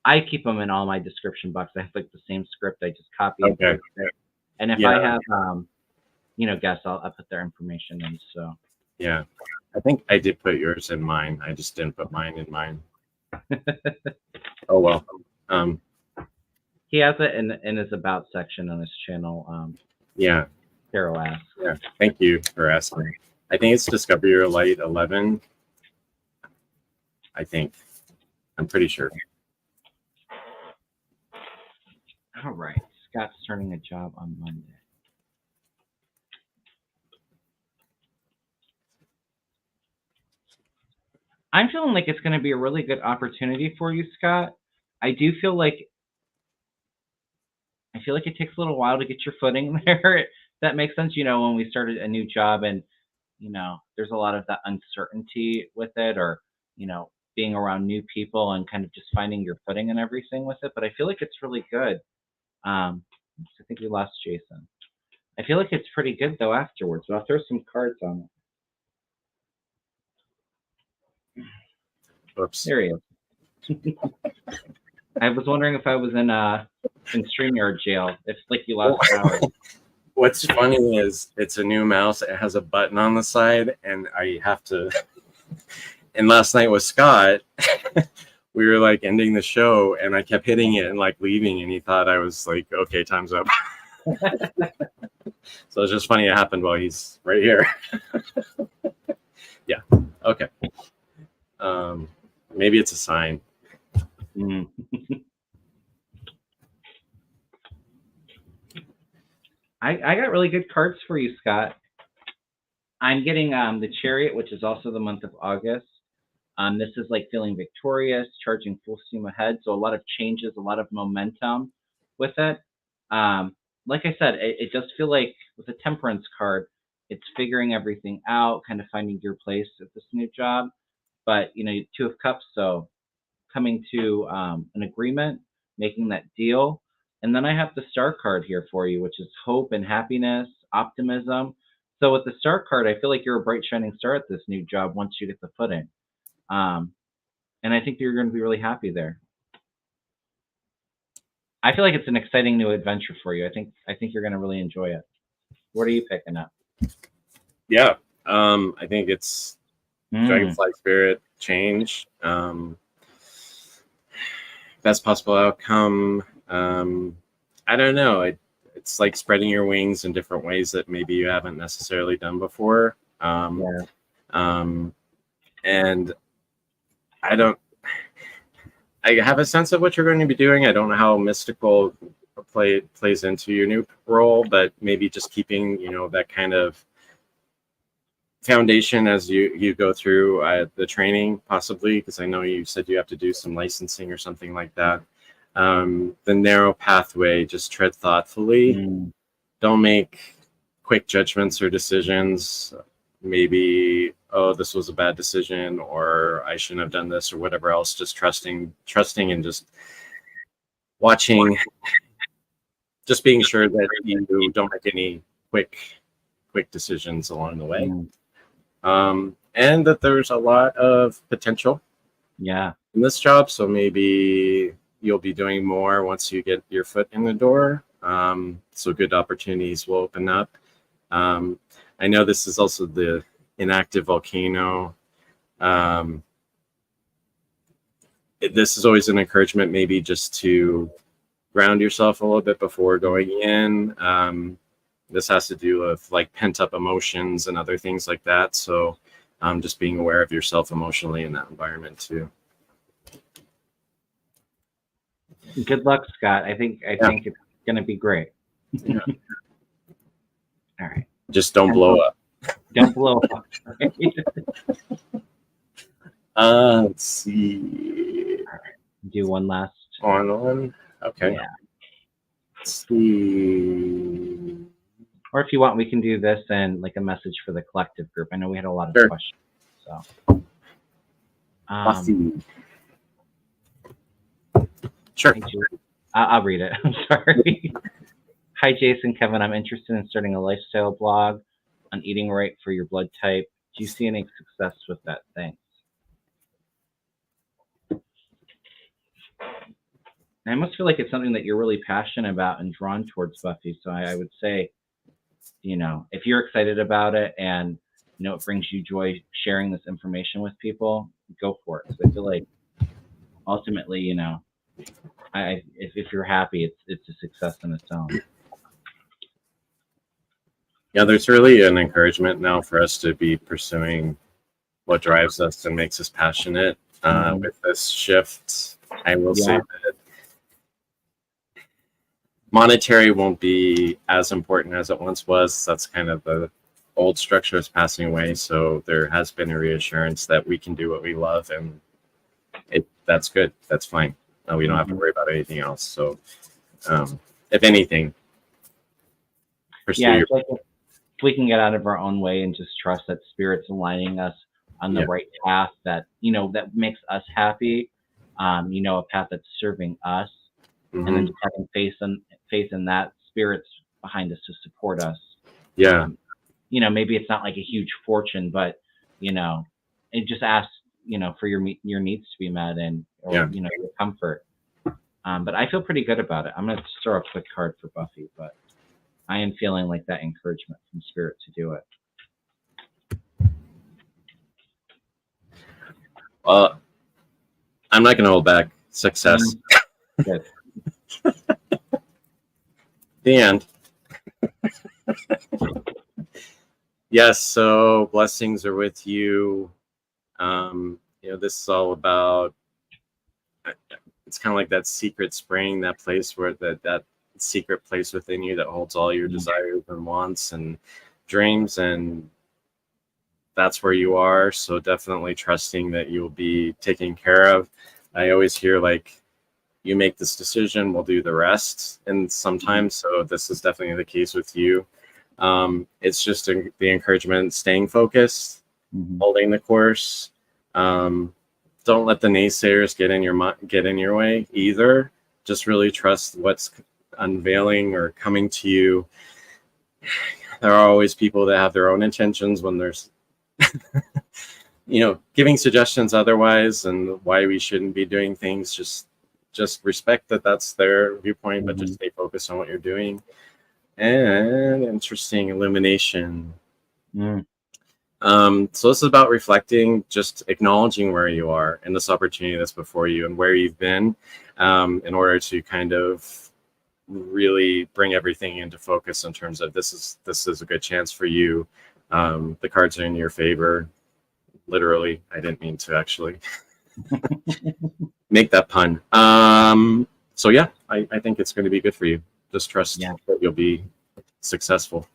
I keep them in all my description box. I have like the same script. I just copy and paste it. And if I have, guests, I'll put their information in. So yeah, I think I did put yours in mine. I just didn't put mine in mine. Oh well. He has it in his about section on his channel. Yeah. Carol asks. Yeah. Thank you for asking. I think it's Discover Your Light 11. I think. I'm pretty sure. All right. Scott's starting a job on Monday. I'm feeling like it's going to be a really good opportunity for you, Scott. I feel like it takes a little while to get your footing there. That makes sense, when we started a new job and, there's a lot of that uncertainty with it, or, being around new people and kind of just finding your footing and everything with it. But I feel like it's really good. I think we lost Jason. I feel like it's pretty good, though, afterwards. But I'll throw some cards on it. Oops. There he is. I was wondering if I was in StreamYard jail. It's like you lost power. What's funny is it's a new mouse. It has a button on the side, and I have to. And last night with Scott, we were like ending the show, and I kept hitting it and like leaving, and he thought I was like, "Okay, time's up." So it's just funny it happened while he's right here. Yeah. Okay. Maybe it's a sign. I got really good cards for you, Scott. I'm getting the Chariot, which is also the month of August. This is like feeling victorious, charging full steam ahead. So a lot of changes, a lot of momentum with it. Like I said, it does feel like with the Temperance card, it's figuring everything out, kind of finding your place at this new job. But Two of Cups, so coming to an agreement, making that deal. And then I have the Star card here for you, which is hope and happiness, optimism. So with the Star card, I feel like you're a bright shining star at this new job once you get the footing. And I think you're going to be really happy there. I feel like it's an exciting new adventure for you. I think you're going to really enjoy it. What are you picking up? Yeah, I think it's Dragonfly Spirit change. Best possible outcome. I don't know. It's like spreading your wings in different ways that maybe you haven't necessarily done before. And I have a sense of what you're going to be doing. I don't know how mystical plays into your new role, but maybe just keeping, that kind of foundation as you go through the training, possibly, because I know you said you have to do some licensing or something like that. The narrow pathway, just tread thoughtfully. Don't make quick judgments or decisions. Maybe, oh, this was a bad decision, or I shouldn't have done this, or whatever else. Just trusting and just watching, just being sure that you don't make any quick decisions along the way. And that there's a lot of potential in this job. So maybe you'll be doing more once you get your foot in the door. So good opportunities will open up. I know this is also the inactive volcano. This is always an encouragement, maybe just to ground yourself a little bit before going in. This has to do with like pent up emotions and other things like that. So just being aware of yourself emotionally in that environment too. Good luck, Scott. I think it's going to be great. Yeah. All right. Just don't blow up. Don't blow up. Right? Let's see. All right. Do one last one. Okay. Yeah. Let's see. Or if you want, we can do this and like a message for the collective group. I know we had a lot of questions. So. Sure. I'll read it. I'm sorry. Hi, Jason, Kevin. I'm interested in starting a lifestyle blog on eating right for your blood type. Do you see any success with that? Thanks. I almost feel like it's something that you're really passionate about and drawn towards, Buffy. So I would say, if you're excited about it and, it brings you joy sharing this information with people, go for it. So I feel like ultimately, if you're happy, it's a success in its own. Yeah, there's really an encouragement now for us to be pursuing what drives us and makes us passionate. With this shift, I will say that monetary won't be as important as it once was. That's kind of the old structure is passing away. So there has been a reassurance that we can do what we love, and that's good. That's fine. We don't have to worry about anything else. So if anything, pursue if we can get out of our own way and just trust that Spirit's aligning us on the right path that makes us happy, a path that's serving us, and then just having faith in that Spirit's behind us to support us. Maybe it's not like a huge fortune, but it just asks for your needs to be met and your comfort. But I feel pretty good about it. I'm going to throw a quick card for Buffy, but I am feeling like that encouragement from Spirit to do it. Well, I'm not going to hold back. Success. Good. The end. Yes, so blessings are with you. This is all about, it's kind of like that secret spring, that place where that secret place within you that holds all your desires and wants and dreams, and that's where you are. So definitely trusting that you'll be taken care of. I always hear like, you make this decision, we'll do the rest. And sometimes, so this is definitely the case with you. It's just the encouragement, staying focused, holding the course. Don't let the naysayers get in your way either. Just really trust what's unveiling or coming to you. There are always people that have their own intentions when there's, giving suggestions otherwise and why we shouldn't be doing things. Just respect that that's their viewpoint, but just stay focused on what you're doing. And interesting illumination. So this is about reflecting, just acknowledging where you are and this opportunity that's before you and where you've been, in order to kind of really bring everything into focus in terms of this is a good chance for you. The cards are in your favor. Literally, I didn't mean to actually make that pun. So yeah, I think it's going to be good for you. Just trust that you'll be successful.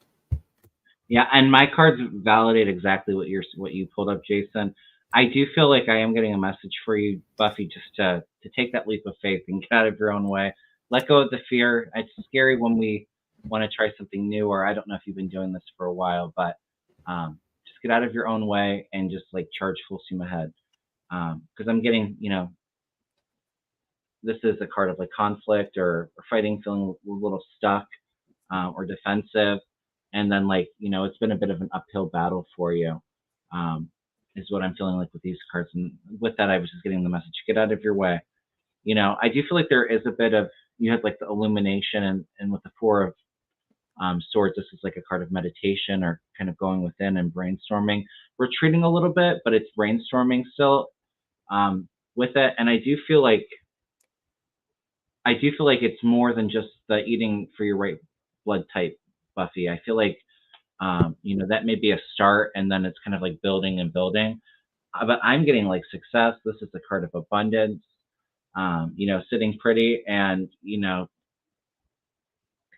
Yeah, and my cards validate exactly what you pulled up, Jason. I do feel like I am getting a message for you, Buffy, just to take that leap of faith and get out of your own way. Let go of the fear. It's scary when we want to try something new, or I don't know if you've been doing this for a while, but just get out of your own way and just like charge full steam ahead. Because I'm getting, this is a card of like conflict or fighting, feeling a little stuck or defensive. And then like, it's been a bit of an uphill battle for you, is what I'm feeling like with these cards. And with that, I was just getting the message, get out of your way. I do feel like there is a bit of, you had like the illumination and with the Four of Swords, this is like a card of meditation or kind of going within and brainstorming, retreating a little bit, but it's brainstorming still with it. And I do feel like it's more than just the eating for your right blood type, Buffy. I feel like, that may be a start and then it's kind of like building and building. But I'm getting like success. This is the card of abundance, sitting pretty and,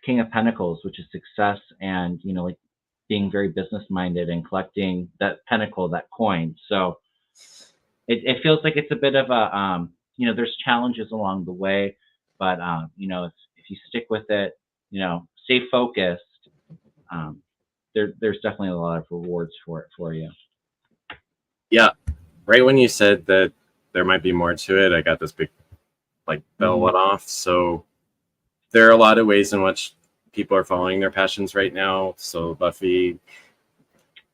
King of Pentacles, which is success and, like being very business minded and collecting that pentacle, that coin. So it feels like it's a bit of a, there's challenges along the way, but, if you stick with it, stay focused, there's definitely a lot of rewards for you. Yeah. Right when you said that there might be more to it, I got this big bell went off. So there are a lot of ways in which people are following their passions right now. So Buffy,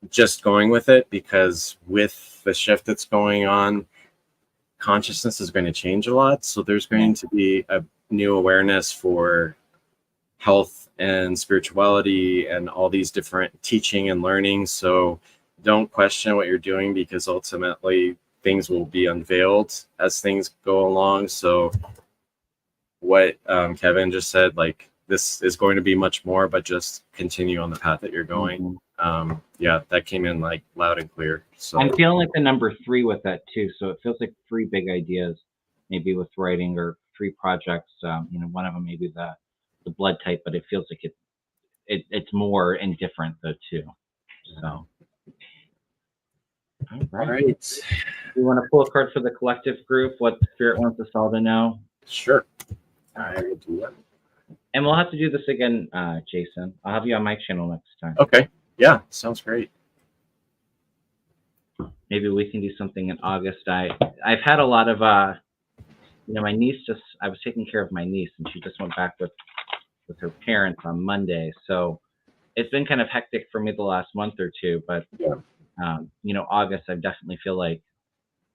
just going with it, because with the shift that's going on, consciousness is going to change a lot. So there's going to be a new awareness for health and spirituality and all these different teaching and learning. So don't question what you're doing, because ultimately things will be unveiled as things go along. So what Kevin just said, like, this is going to be much more, but just continue on the path that you're going. That came in like loud and clear. So I'm feeling like the number 3 with that too. So it feels like 3 big ideas, maybe with writing, or 3 projects. One of them maybe the blood type, but it feels like it's more and different though too. So all right. You want to pull a card for the collective group? What Spirit wants us all to know? Sure. I will do that. And we'll have to do this again, Jason. I'll have you on my channel next time. Okay. Yeah, sounds great. Maybe we can do something in August. I've had a lot of my niece I was taking care of my niece, and she just went back with her parents on Monday. So it's been kind of hectic for me the last month or two, but August, I definitely feel like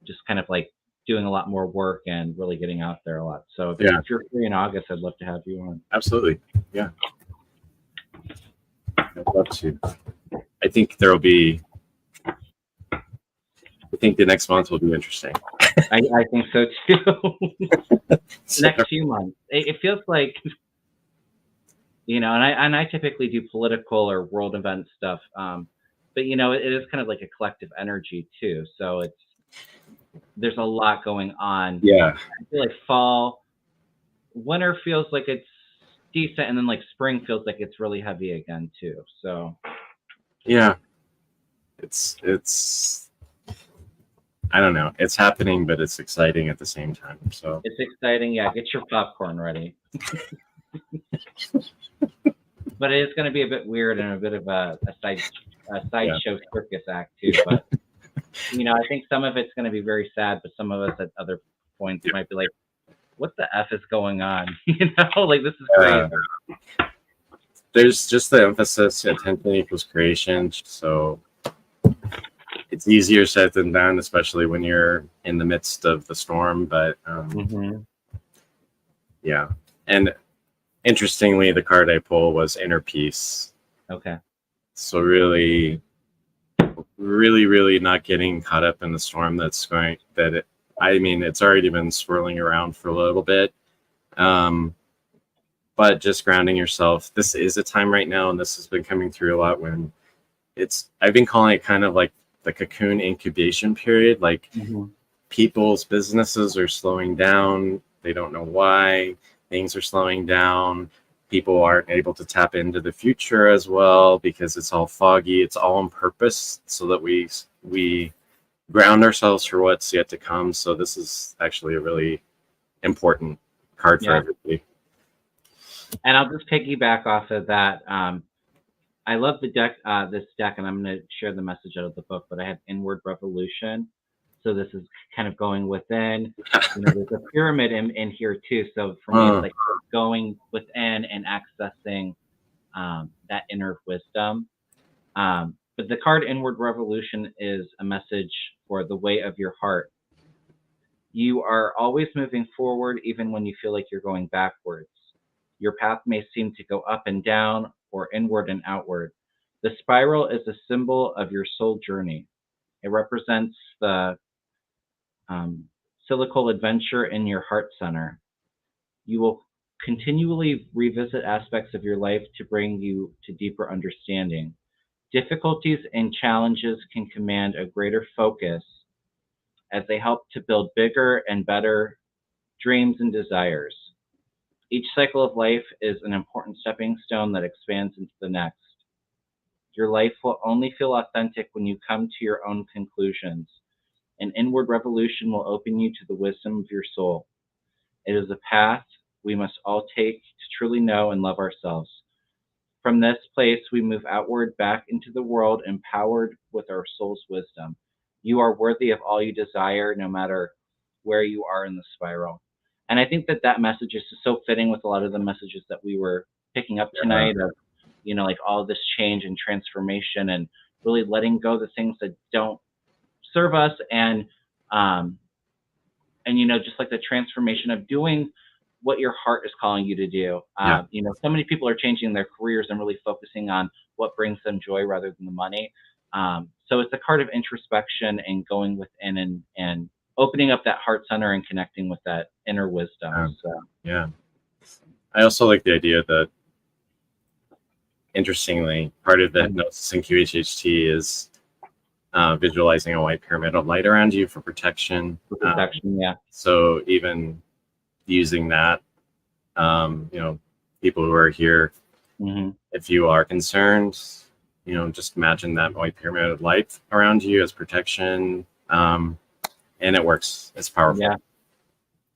just kind of like doing a lot more work and really getting out there a lot. So if you're free in August, I'd love to have you on. Absolutely. Yeah. I'd love to. I think the next month will be interesting. I think so too. Next few months. It feels like, and I typically do political or world event stuff. But it is kind of like a collective energy too. So there's a lot going on. Yeah. I feel like winter feels like it's decent, and then like spring feels like it's really heavy again too. So yeah, it's I don't know. It's happening, but it's exciting at the same time. So It's exciting. Yeah, get your popcorn ready. But it is going to be a bit weird and a bit of a sideshow circus act too. But I think some of it's going to be very sad, but some of us at other points might be like, "What the f is going on?" Like this is crazy. There's just the emphasis: attention equals creation. So it's easier said than done, especially when you're in the midst of the storm. But yeah, and interestingly, the card I pulled was Inner Peace. Okay. So really, really not getting caught up in the storm it's already been swirling around for a little bit. But just grounding yourself. This is a time right now, and this has been coming through a lot when I've been calling it kind of like the cocoon incubation period. Like people's businesses are slowing down. They don't know why. Things are slowing down. People aren't able to tap into the future as well because it's all foggy. It's all on purpose so that we ground ourselves for what's yet to come. So this is actually a really important card for everybody. And I'll just piggyback off of that. I love the deck, this deck, and I'm going to share the message out of the book, but I have Inward Revolution. So this is kind of going within. There's a pyramid in here too. So for me, it's like going within and accessing that inner wisdom. But the card Inward Revolution is a message for the way of your heart. You are always moving forward, even when you feel like you're going backwards. Your path may seem to go up and down or inward and outward. The spiral is a symbol of your soul journey. It represents the cyclical adventure in your heart center. You will continually revisit aspects of your life to bring you to deeper understanding. Difficulties and challenges can command a greater focus as they help to build bigger and better dreams and desires. Each cycle of life is an important stepping stone that expands into the next. Your life will only feel authentic when you come to your own conclusions. An inward revolution will open you to the wisdom of your soul. It is a path we must all take to truly know and love ourselves. From this place, we move outward back into the world, empowered with our soul's wisdom. You are worthy of all you desire, no matter where you are in the spiral. And I think that message is so fitting with a lot of the messages that we were picking up tonight of, like all this change and transformation and really letting go the things that don't serve us and just like the transformation of doing what your heart is calling you to do. So many people are changing their careers and really focusing on what brings them joy rather than the money. So it's a card of introspection and going within and opening up that heart center and connecting with that inner wisdom. Yeah. I also like the idea that, interestingly, part of the hypnosis in QHHT is visualizing a white pyramid of light around you for protection. So even using that, people who are here, if you are concerned, just imagine that white pyramid of light around you as protection. And it works. It's powerful.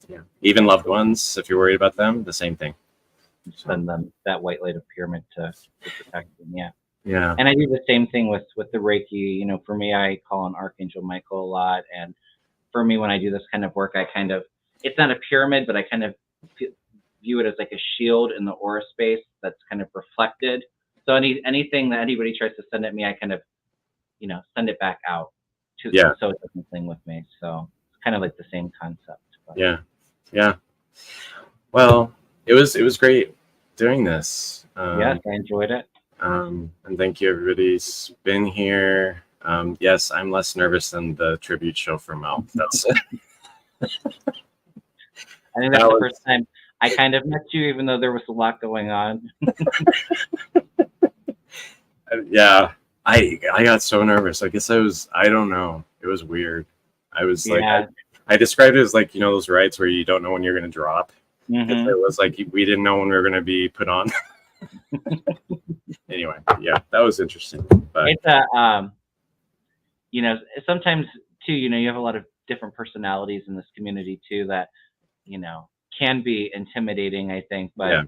Yeah. Even loved ones, if you're worried about them, the same thing. Send them that white light of pyramid to protect them. Yeah. And I do the same thing with the Reiki. For me, I call on Archangel Michael a lot. And for me, when I do this kind of work, it's not a pyramid, but I kind of view it as like a shield in the aura space that's kind of reflected. So anything that anybody tries to send at me, I kind of, send it back out so it doesn't cling with me. So it's kind of like the same concept. But. Yeah. Well, it was great doing this. Yes, I enjoyed it. And thank you, everybody's been here. Yes, I'm less nervous than the tribute show for Mel. That's it. I think that's the first time I kind of met you, even though there was a lot going on. Yeah, I got so nervous. I guess I don't know. It was weird. I was like, I described it as like, those rides where you don't know when you're going to drop. It was like, we didn't know when we were going to be put on. Anyway, yeah, that was interesting. But it's you know, sometimes too, you know, you have a lot of different personalities in this community too that, you know, can be intimidating, I think, Yeah.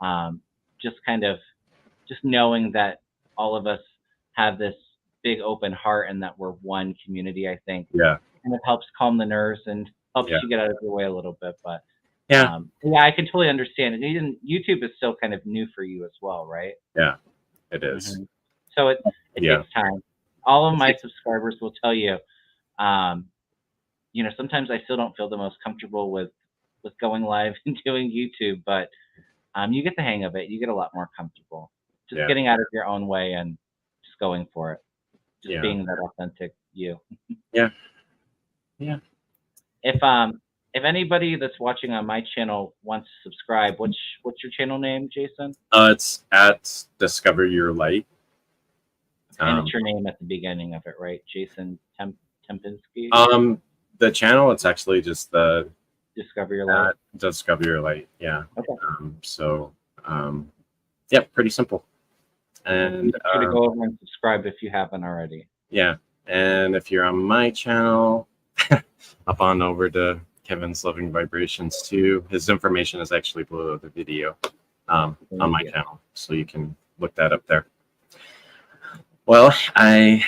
but just kind of just knowing that all of us have this big open heart and that we're one community, I think Yeah. kind of helps calm the nerves and helps Yeah. you get out of your way a little bit. But Yeah. yeah, I can totally understand it. Even YouTube is still kind of new for you as well, right? Yeah. It is. hmm So it Yeah. takes time. All of my subscribers will tell you, um, you know, sometimes I still don't feel the most comfortable with going live and doing YouTube, but you get the hang of it. You get a lot more comfortable just Yeah. getting out of your own way and just going for it, just Yeah. being that authentic you. Yeah. Yeah. If anybody that's watching on my channel wants to subscribe, what's your channel name, Jason? It's at Discover Your Light. And it's your name at the beginning of it, right? Jason Tempinski? The channel, it's actually just the Discover Your Light. Discover Your Light. Yeah. Okay. Yeah, pretty simple. And Be sure to go over and subscribe if you haven't already. yeah, and if you're on my channel, hop on over to Kevin's Loving Vibrations too. His information is actually below the video on my channel, so you can look that up there. Well, I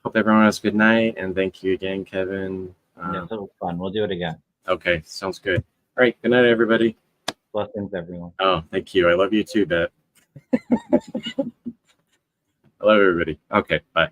hope everyone has a good night, and thank you again, Kevin. Yeah, it was fun. We'll do it again. Okay, sounds good. All right, good night, everybody. Blessings, everyone. Oh, thank you. I love you too, Bet. I love everybody. Okay, bye.